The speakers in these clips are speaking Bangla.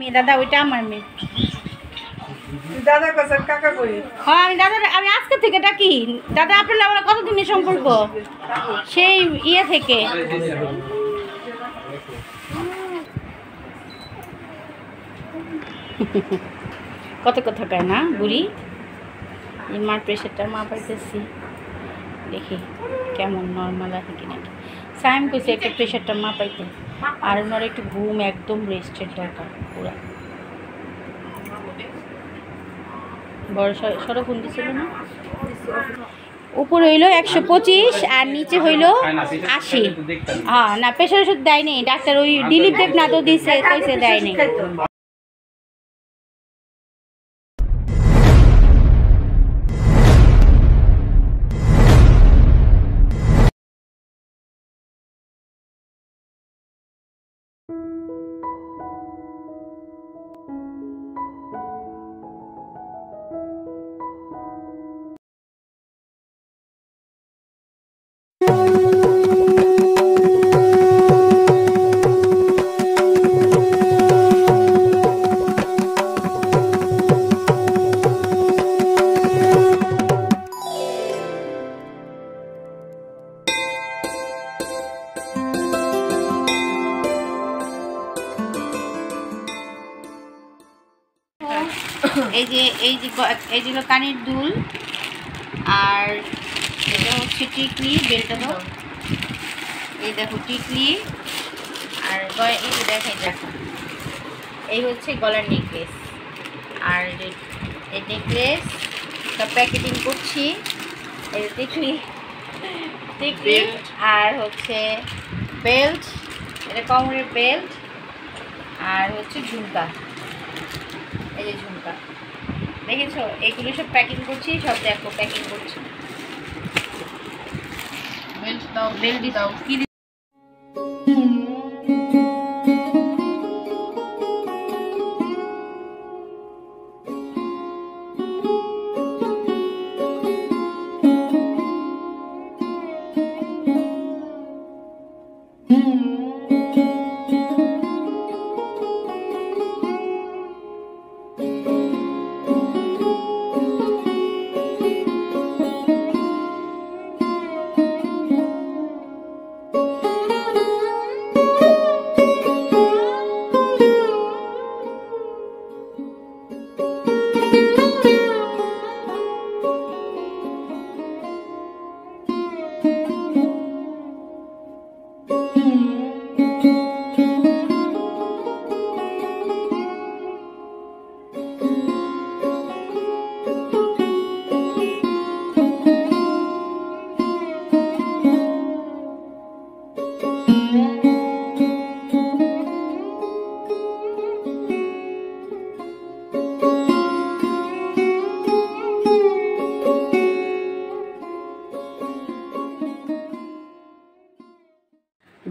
মেয়ে দাদা ওইটা আমার মেয়ে। দাদা কাছে কাকা কই? হ্যাঁ আমি দাদা, আমি আজকে থেকে ডাকি দাদা। আপনার আমার কতদিনের সম্পর্ক? সেই ইয়ে থেকে। কত কথা কয় না বুড়ি। মার প্রেশারটা মা পাইতেছি, দেখি কেমন নর্মাল আছে কিনা। সাইম কইছে একটা প্রেশারটা মা পাইতে, আর ওনার একটু ঘুম একদম রেস্টের দরকার পুরা। বড় সড়ক ফোন দিছিল না, উপরে হইলো 125 আর নিচে হইলো 80। হ্যাঁ না, প্রেশার ওষুধ দেয়নি ডাক্তার, ওই দিলীপ দেবনাথও দিছে, কইছে দেয়নি। এই যে কানের দুল, আর এটা হচ্ছে টিকলি। বেলটা তো এই দেখো টিকলি, আর এই যে দেখাই দেখো, এই হচ্ছে গলার নেকলেস। আর এই নেকলেস সব প্যাকেটিং করছি। এই টিকলি টিকলি আর হচ্ছে বেল্ট, এটা কোমরের বেল্ট, আর হচ্ছে ঝুমকা। এই যে ঝুমকা দেখেছো, এইগুলো সব প্যাকিং করছি। সব দেখো প্যাকিং করছি। বেল্ট দাও, বেল্ট দাও কি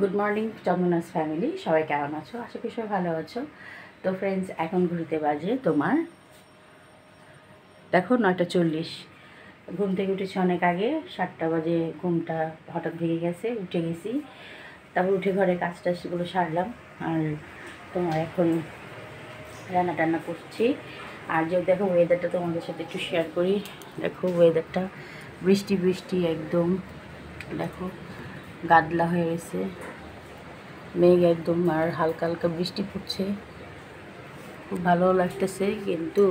গুড মর্নিং চন্দনাস ফ্যামিলি, সবাই কেমন আছো? আশা করি সবাই ভালো আছো। তো ফ্রেন্ডস, এখন ঘুরতে বাজে তোমার দেখো 9:40। ঘুম থেকে উঠেছি অনেক আগে, 7টা বাজে ঘুমটা হঠাৎ ভেঙে গেছে, উঠে গেছি। তারপর উঠে ঘরে কাজ টাজগুলো সারলাম, আর তোমার এখন রান্না টান্না করছি। আর যে দেখো ওয়েদারটা তোমাদের সাথে একটু শেয়ার করি। দেখো ওয়েদারটা বৃষ্টি বৃষ্টি একদম, দেখো গাদলা হয়ে গেছে মেঘ একদম, আর হালকা হালকা বৃষ্টি পড়ছে, খুব ভালো লাগতেছে। কিন্তু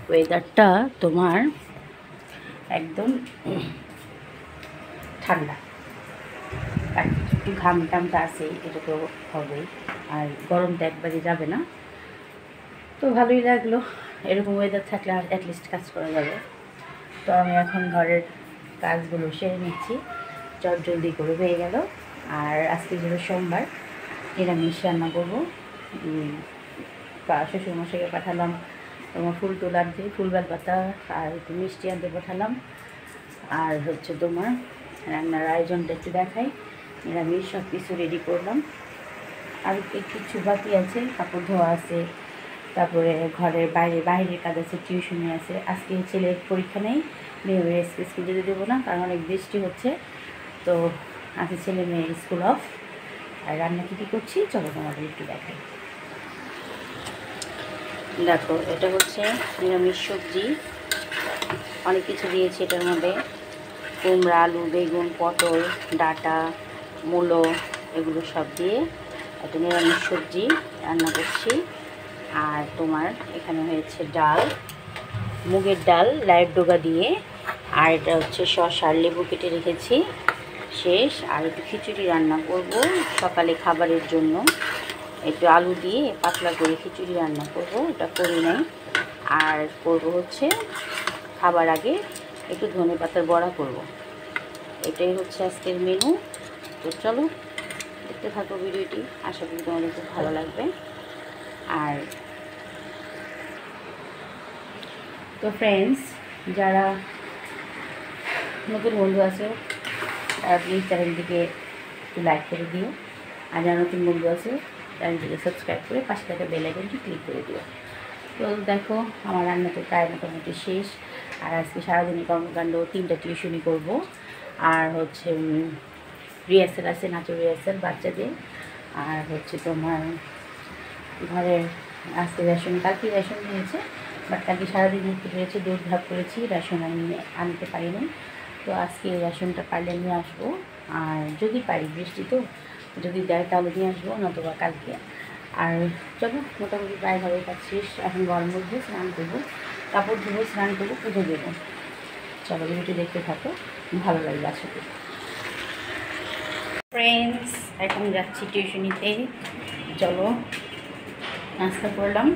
ওয়েদারটা তোমার একদম ঠান্ডা, একটু ঘাম টামটা আছে, এটা তো হবেই। আর গরমটা একবারে যাবে না, তো ভালোই লাগলো। এরকম ওয়েদার থাকলে আর অ্যাটলিস্ট কাজ করা যাবে। তো আমি এখন ঘরের কাজগুলো সেরে নিচ্ছি, জলদি করে হয়ে গেল। আর আজকে যেহেতু সোমবার, নিরামিষ রান্না করবো। শ্বশুরমশাইকে পাঠালাম তোমার ফুল তুল আনতে, ফুল বেলপাতা আর একটু মিষ্টি আনতে পাঠালাম। আর হচ্ছে তোমার রান্নার আয়োজনটা একটু দেখাই। নিরামিষ সব কিছু রেডি করলাম, আর কিছু বাকি আছে, কাপড় ধোয়া আছে, তারপরে ঘরের বাইরের কাজ আছে, টিউশনি আছে। আজকে ছেলের পরীক্ষা নেই, মেয়ের স্কুল যেতে দেবো না, কারণ অনেক বৃষ্টি হচ্ছে। তো আজকে ছেলে মেয়ের স্কুল অফ। আর রান্না কী করছি চলো তোমাদের একটু দেখাই। দেখো এটা হচ্ছে নিরামিষ সবজি, অনেক কিছু দিয়েছি এটার মধ্যে, কুমড়া, আলু, বেগুন, পটল, ডাঁটা, মূলো, এগুলো সব দিয়ে একটা নিরামিষ সবজি রান্না করছি। আর তোমার এখানে হয়েছে ডাল, মুগের ডাল লাইট ডোগা দিয়ে, আর এটা হচ্ছে শসা লেবু কেটে রেখেছি শেষ। আর একটু খিচুড়ি রান্না করব সকালে খাবারের জন্য, একটু আলু দিয়ে পাতলা করে খিচুড়ি রান্না করব, এটা করি নাই। আর করব হচ্ছে খাবার আগে একটু ধনেপাতার বড়া করব। এটাই হচ্ছে আজকের মেনু। তো চলো দেখতে থাকো ভিডিওটি, আশা করি তোমাদের খুব ভালো লাগবে। আর তো ফ্রেন্ডস, যারা নতুন বন্ধু আছে তারা প্লিজ চ্যানেলটিকে একটু লাইক করে দিও, আর যারা নতুন বন্ধু আছে চ্যানেলটিকে সাবস্ক্রাইব করে পাশে থাকা বেল আইকনটি ক্লিক করে দিও। তো দেখো আমার রান্না তো প্রায় মোটামুটি শেষ। আর আজকে সারাদিনের কর্মকাণ্ড, 3টা টিউশনি করব, আর হচ্ছে রিহার্সাল আছে, নাচের রিহার্সাল বাচ্চাদের। আর হচ্ছে তোমার ঘরের আজকে রেশন, কালকে রেশন নিয়েছে, বাট কালকে সারাদিন ঘুরতে পেরেছি, দৌড়ঝাঁপ করেছি, রেশন আমি আনতে পারিনি। তো আজকে রেশনটা পারলে নিয়ে আসবো, আর যদি পারি, বৃষ্টি তো যদি দেয় তাহলে নিয়ে আসবো, নতুবা কালকে। আর চলো মোটামুটি প্রায় ঘরের কাজ শেষ, এখন গরম মধ্যে স্নান করবো, কাপড় ধুবো, স্নান করবো, পুজো দেবো। চলো ভিডিওটি দেখতে থাকো, ভালো লাগবে আশা করি। ফ্রেন্ডস, এখন যাচ্ছি টিউশনিতে, চলো। নাস্তা করলাম,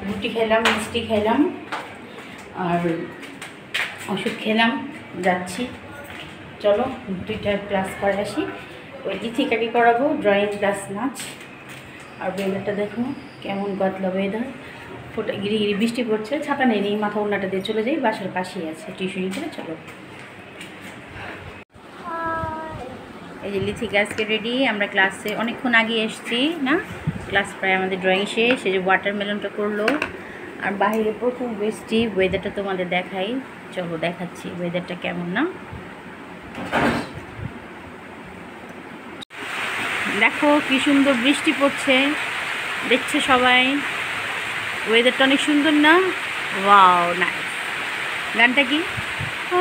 রুটি খেলাম, মিষ্টি খেলাম, আর ওষুধ খেলাম, যাচ্ছি। চলো 2টা ক্লাস করে আসি, ওই লিথিকারি করাবো, ড্রয়িং ক্লাস, নাচ। আর ওয়েদারটা দেখো কেমন গদলা ওয়েদার, ফোটা গিরি গিরি বৃষ্টি পড়ছে, ছাতা নেই, মাথা ওড়নাটা দিয়ে চলে যাই, বাসার পাশেই আছে টিউশনিতে। চলো, এই যে লিথিকা আজকে রেডি, আমরা ক্লাসে অনেকক্ষণ আগে এসেছি না, ক্লাস প্রায় আমাদের ড্রয়িং শেষ। এই যে ওয়াটারমেলনটা করলো, আর বাইরে প্রচুর বৃষ্টি, ওয়েদারটা তোমাদের দেখাই, চলো দেখাচ্ছি ওয়েদারটা কেমন না। দেখো কি সুন্দর বৃষ্টি পড়ছে, দেখছে সবাই, ওয়েদারটা অনেক সুন্দর না? Wow, nice. গানটা কি?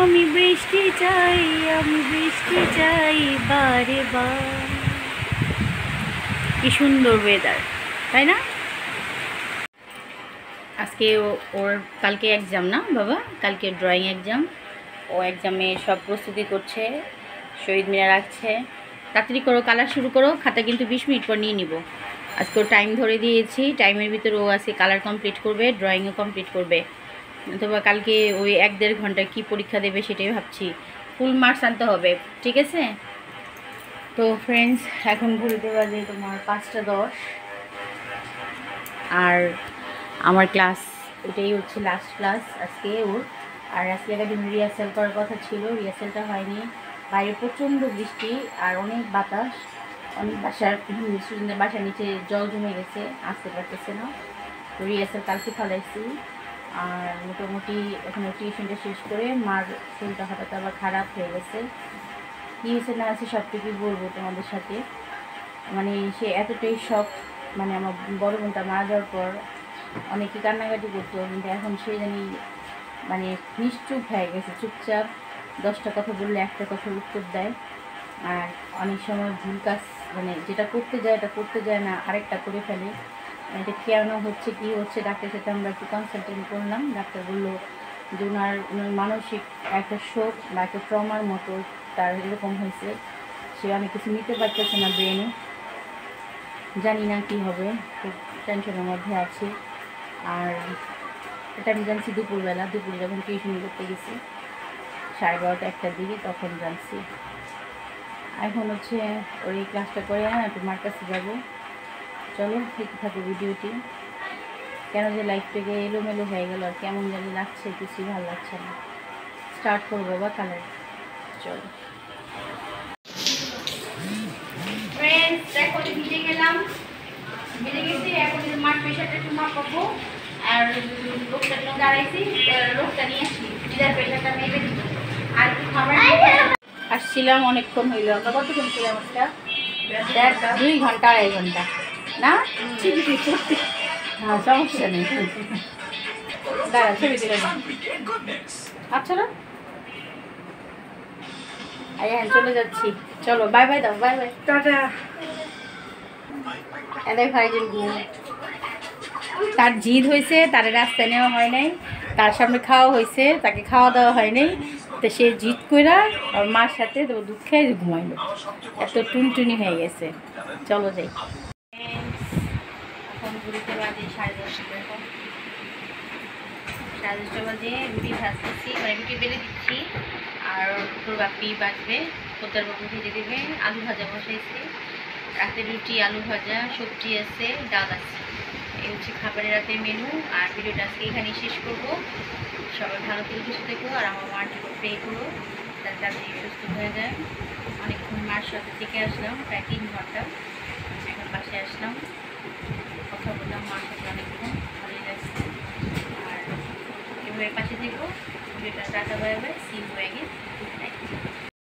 আমি বৃষ্টি চাই, আমি বৃষ্টি চাই বারে বার। কি সুন্দর ওয়েদার, তাই না? আজকে ওর কালকে এক্সাম না বাবা, কালকে ড্রয়িং এক্সাম, ও এক্সামে সব প্রস্তুতি করছে, শহীদ মিনার রাখছে। তাড়াতাড়ি করো, কালার শুরু করো, খাতা কিন্তু 20 মিনিট পর নিয়ে নিব। আজকে ওর টাইম ধরে দিয়েছি, টাইমের ভিতরে ও আজকে কালার কমপ্লিট করবে, ড্রয়িংও কমপ্লিট করবে। অথবা কালকে ওই 1-1.5 ঘন্টা কি পরীক্ষা দেবে সেটাই ভাবছি, ফুল মার্কস আনতে হবে, ঠিক আছে? তো ফ্রেন্ডস, এখন ঘুরতে বাজে তোমার 5টা 10, আর আমার ক্লাস এটাই হচ্ছে লাস্ট ক্লাস আজকে ওর। আর আজকে একাডেমি রিহার্সাল করার কথা ছিল, রিহার্সালটা হয়নি, বাইরে প্রচণ্ড বৃষ্টি আর অনেক বাতাস, অনেক স্টুডেন্টের বাসার নিচে জল জমে গেছে, আসতে পারতেছে না। তো রিহার্সাল কালকে ফেলাইছি। আর মোটামুটি ওখানে টিউশনটা শেষ করে মার শরীরটা হঠাৎ আবার খারাপ হয়ে গেছে, কী হয়েছে না আছে সবটুকুই বলবো তোমাদের সাথে। মানে সে এতটাই শখ, মানে আমার বড় বোনটা মারা যাওয়ার পর অনেকে কান্নাকাটি করতো, কিন্তু এখন সে জানি মানে নিশ্চুপ হয়ে গেছে, চুপচাপ 10টা কথা বললে একটা কথার উত্তর দেয়। আর অনেক সময় ভুল কাজ, মানে যেটা করতে যায় এটা করতে যায় না, আরেকটা করে ফেলে। এটা কেন হচ্ছে, কী হচ্ছে, ডাক্তারের সাথে আমরা একটু কনসালটেন্ট করলাম। ডাক্তার বললো যে ওনার মানসিক একটা শোক বা একটা ট্রমার মতো তার এরকম হয়েছে, সে অনেক কিছু নিতে পারতেছে না ব্রেনে, জানি না কী হবে, খুব টেনশনের মধ্যে আছে। আর এটা আমি জানছি দুপুরে যখন টিউশন করতে গেছি 12:30-1টার দিকে, তখন জানছি। এখন হচ্ছে ওর এই ক্লাসটা করে একটু মার কাছে যাবো। চলো দেখতে থাকো ভিডিওটি। কেন যে লাইফটাকে এলোমেলো হয়ে গেল আর কেমন জানি লাগছে, কিছুই ভালো লাগছে না। স্টার্ট করবো বা কালার, চলো। ফ্রেন্ডস, দেখো ভিজে গেলাম, ভিজে গেছি, এখন মার প্রেশারটা একটু মাপাবো। আর লোকটা দাঁড়াইছি, লোকটা নিয়ে আসি, দিদার প্রেশারটা মেপে দিব। আর একটু খাবার আসছিলাম, অনেকক্ষণ হইলো, আমরা কতক্ষণ ছিলাম আজকে? 2 ঘন্টা 2.5 ঘন্টা না? হ্যাঁ সমস্যা নেই দাঁড়া ছবি তুলে না আচ্ছা না হ্যাঁ চলে যাচ্ছি চলো বাই বাই দাও বাই বাই টাটা। এদের ভাইজন ঘুম তার জিদ হয়েছে তার রাস্তায় নেওয়া হয় নাই তার সামনে খাওয়া হয়েছে তাকে খাওয়া দাওয়া হয় নাই তো সে জিদ কইরা ওর মার সাথে তো দুধ খেয়ে ঘুমাইলো এত টুনটুনি হয়ে গেছে চলো যাই এখন ঘুরিতে বাজে 10:30 এখন 10:30 বাজে রুটি ভাজতেছি মানে রুটি বেলে দিচ্ছি আর পুরো বাপি বাজবে কোথার বাবু ভেজে দেবে আলু ভাজা বসাইছি রাতে রুটি আলু ভাজা সবজি আছে ডাল আছে এই হচ্ছে খাবারের রাতের মেনু আর ভিডিওটা আজকে এখানেই শেষ করবো সবাই ভালো থেকে সুস্থ থেকো আর আমার মার জন্য প্রে করো যাতে তাড়াতাড়ি সুস্থ হয়ে যায় অনেকক্ষণ মার সাথে থেকে আসলাম প্রায় 3 ঘন্টা এখন বাসায় আসলাম কথা বললাম মার সাথে অনেকক্ষণ ভালোই লাগছে আর এভাবে পাশে থেকো ভিডিওটা tata bye bye see you again good night